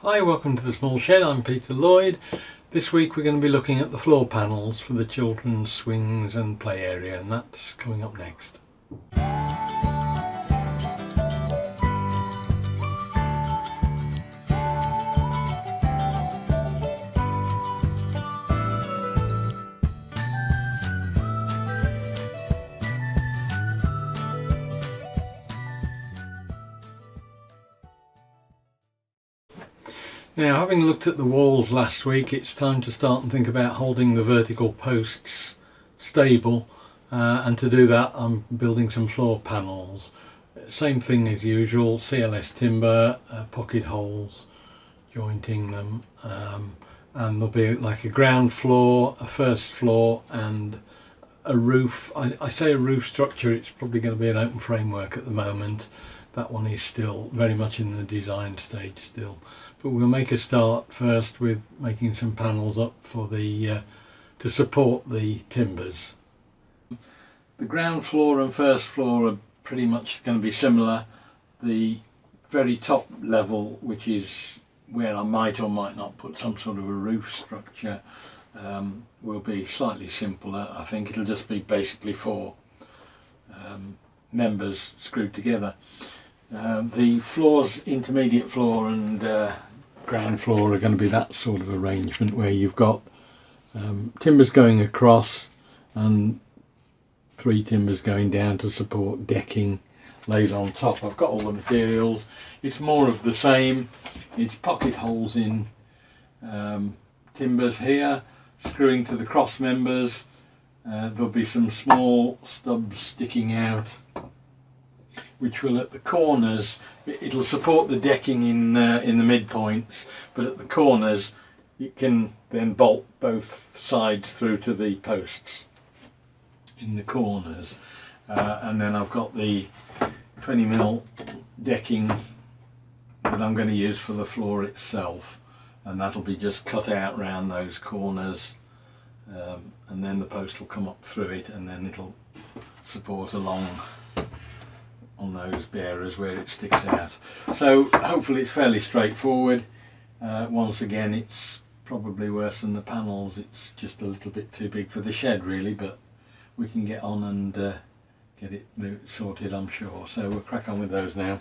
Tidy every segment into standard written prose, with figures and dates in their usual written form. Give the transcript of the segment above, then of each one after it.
Hi, welcome to the Small Shed. I'm Peter Lloyd. This week we're going to be looking at the floor panels for the children's swings and play area, and that's coming up next. Now, having looked at the walls last week, it's time to start and think about holding the vertical posts stable, and to do that I'm building some floor panels. Same thing as usual, CLS timber, pocket holes, jointing them, and there'll be like a ground floor, a first floor and a roof. I say a roof structure, it's probably going to be an open framework at the moment. That one is still very much in the design stage still, but we'll make a start first with making some panels up for the to support the timbers. The ground floor and first floor are pretty much going to be similar. The very top level, which is where I might or might not put some sort of a roof structure, will be slightly simpler. I think it'll just be basically four members screwed together. The floors, intermediate floor and ground floor, are going to be that sort of arrangement where you've got timbers going across and three timbers going down to support decking laid on top. I've got all the materials. It's more of the same. It's pocket holes in timbers here, screwing to the cross members. There'll be some small stubs sticking out, which will at the corners, it'll support the decking in the midpoints, but at the corners you can then bolt both sides through to the posts in the corners. And then I've got the 20mm decking that I'm going to use for the floor itself, and that'll be just cut out round those corners, and then the post will come up through it, and then it'll support along on those bearers where it sticks out. So hopefully it's fairly straightforward. Once again, it's probably worse than the panels. It's just a little bit too big for the shed really, but we can get on and get it sorted, I'm sure. So we'll crack on with those now.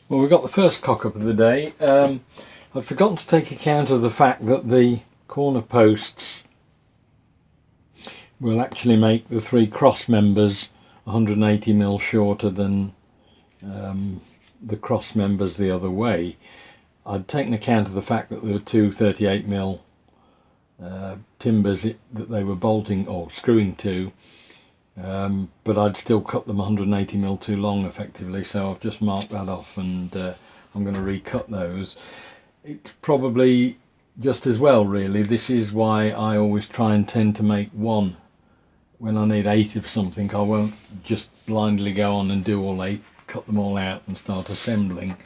Well, we've got the first cock-up of the day. I'd forgotten to take account of the fact that the corner posts will actually make the three cross members 180mm shorter than the cross members the other way. I'd taken account of the fact that there were two 38mm timbers that they were bolting or screwing to, but I'd still cut them 180mm too long effectively, so I've just marked that off, and I'm going to recut those. It's probably just as well really. This is why I always try and tend to make one. When I need 8 of something, I won't just blindly go on and do all 8, cut them all out and start assembling.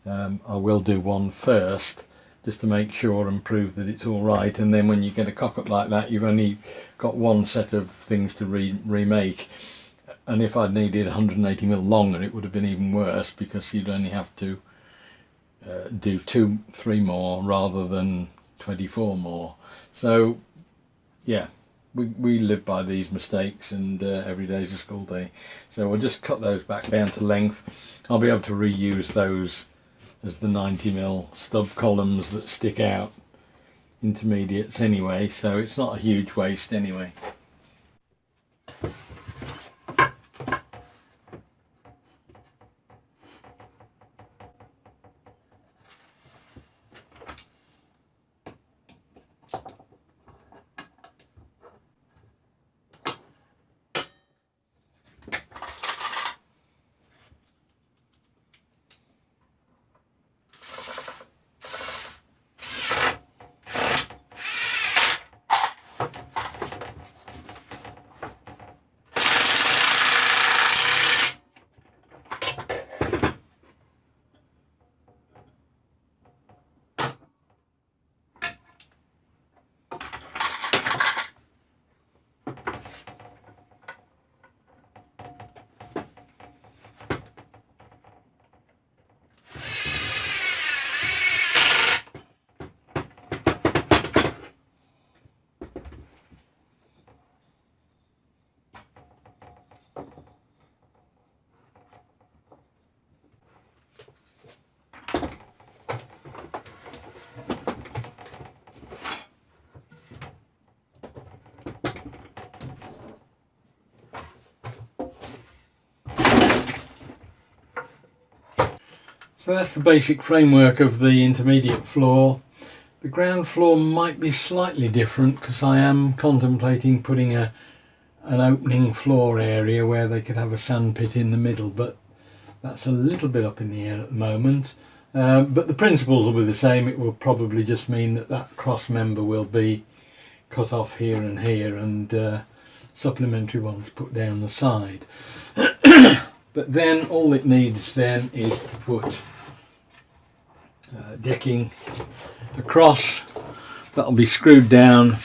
I will do one first just to make sure and prove that it's all right, and then when you get a cock-up like that, you've only got one set of things to remake. And if I'd needed 180mm longer, it would have been even worse, because you'd only have to do 2-3 more rather than 24 more. So yeah, we live by these mistakes, and every day's a school day. So we'll just cut those back down to length. I'll be able to reuse those as the 90mm stub columns that stick out, intermediates anyway, so it's not a huge waste anyway. So that's the basic framework of the intermediate floor. The ground floor might be slightly different because I am contemplating putting an opening floor area where they could have a sandpit in the middle, but that's a little bit up in the air at the moment. But the principles will be the same. It will probably just mean that that cross member will be cut off here and supplementary ones put down the side. But then all it needs then is to put decking across. That'll be screwed down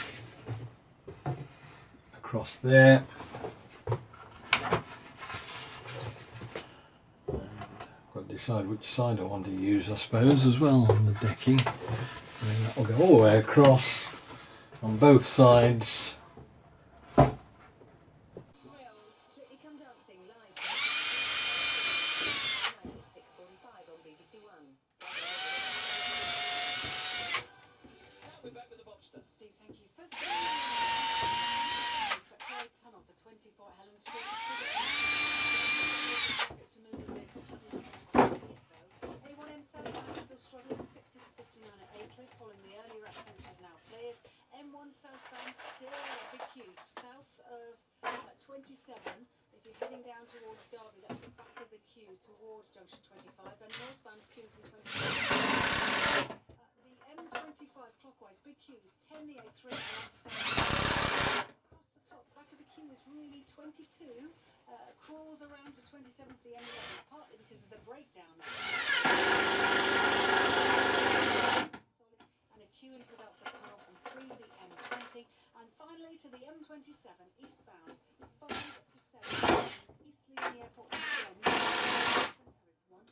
across there. Got to decide which side I want to use, I suppose, as well on the decking. And that will go all the way across on both sides. M1 southbound still a big queue south of 27. If you're heading down towards Derby, that's the back of the queue towards junction 25, and northbound queue from 27. The M25 clockwise, big queues 10 the A3 and 97. Across the top, back of the queue is really 22. Crawls around to 27th the M11, partly because of the breakdown. Queue into the Dartford Tunnel from 3 the M20, and finally to the M27 eastbound 5 to 7 East Leeds Airport again. There is one lane.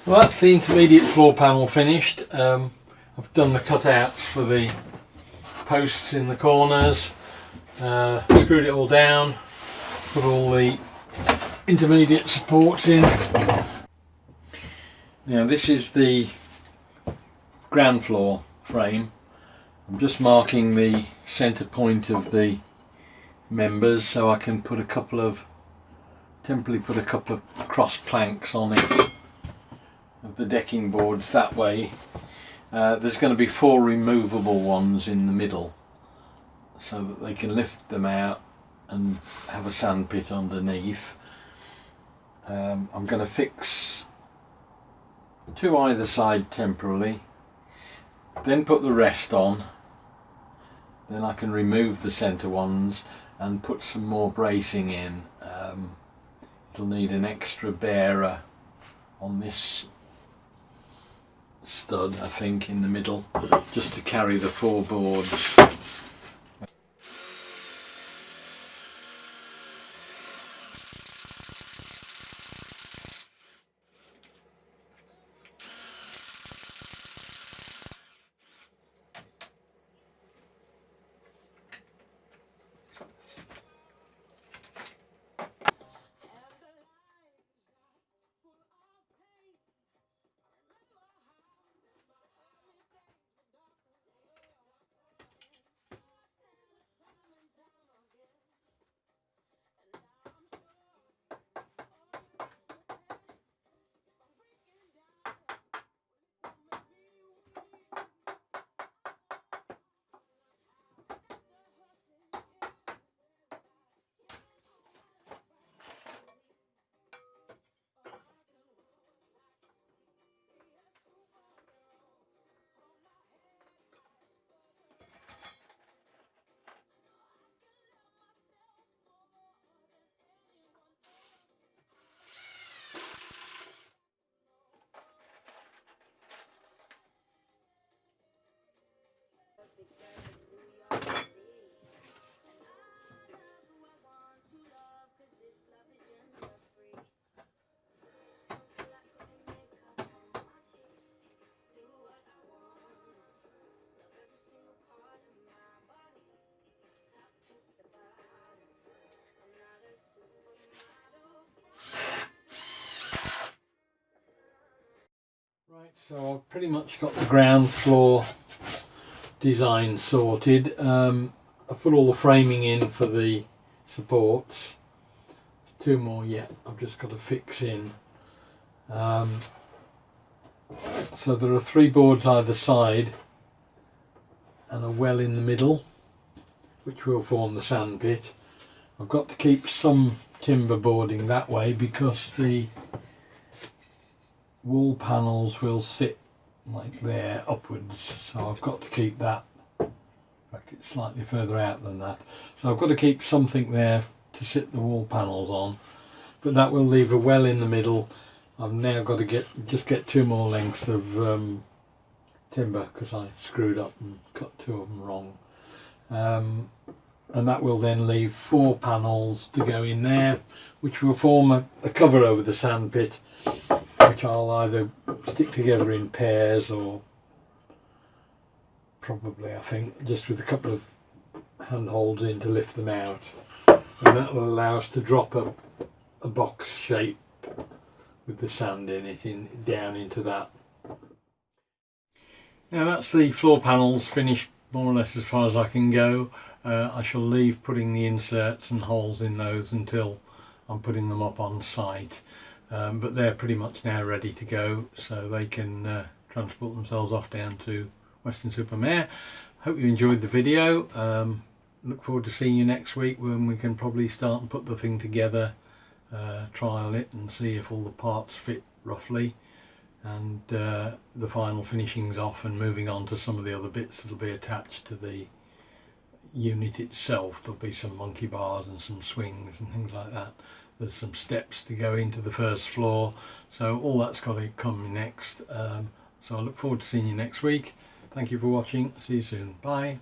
Well, that's the intermediate floor panel finished. I've done the cutouts for the posts in the corners, screwed it all down, put all the intermediate supports in. Now this is the ground floor frame. I'm just marking the centre point of the members so I can put temporarily put a couple of cross planks on it of the decking boards that way. There's going to be 4 removable ones in the middle so that they can lift them out and have a sandpit underneath. I'm going to fix 2 either side temporarily, then put the rest on, then I can remove the centre ones and put some more bracing in. It'll need an extra bearer on this stud, I think, in the middle, just to carry the 4 boards. Right, so I've pretty much got the ground floor design sorted. I've put all the framing in for the supports. There's two more yet I've just got to fix in. So there are 3 boards either side and a well in the middle, which will form the sandpit. I've got to keep some timber boarding that way because the wall panels will sit like there upwards, so I've got to keep that. In fact, it's slightly further out than that, so I've got to keep something there to sit the wall panels on, but that will leave a well in the middle. I've now got to get 2 more lengths of timber because I screwed up and cut 2 of them wrong, and that will then leave 4 panels to go in there, which will form a cover over the sandpit, which I'll either stick together in pairs or probably, I think, just with a couple of handholds in to lift them out, and that will allow us to drop a box shape with the sand in it down into that. Now that's the floor panels finished more or less as far as I can go. I shall leave putting the inserts and holes in those until I'm putting them up on site, but they're pretty much now ready to go, so they can transport themselves off down to Weston-super-Mare. Hope you enjoyed the video. Look forward to seeing you next week when we can probably start and put the thing together, trial it and see if all the parts fit roughly, and the final finishings off and moving on to some of the other bits that will be attached to the unit itself. There'll be some monkey bars and some swings and things like that. There's some steps to go into the first floor, so all that's got to come next. So I look forward to seeing you next week. Thank you for watching. See you soon. Bye.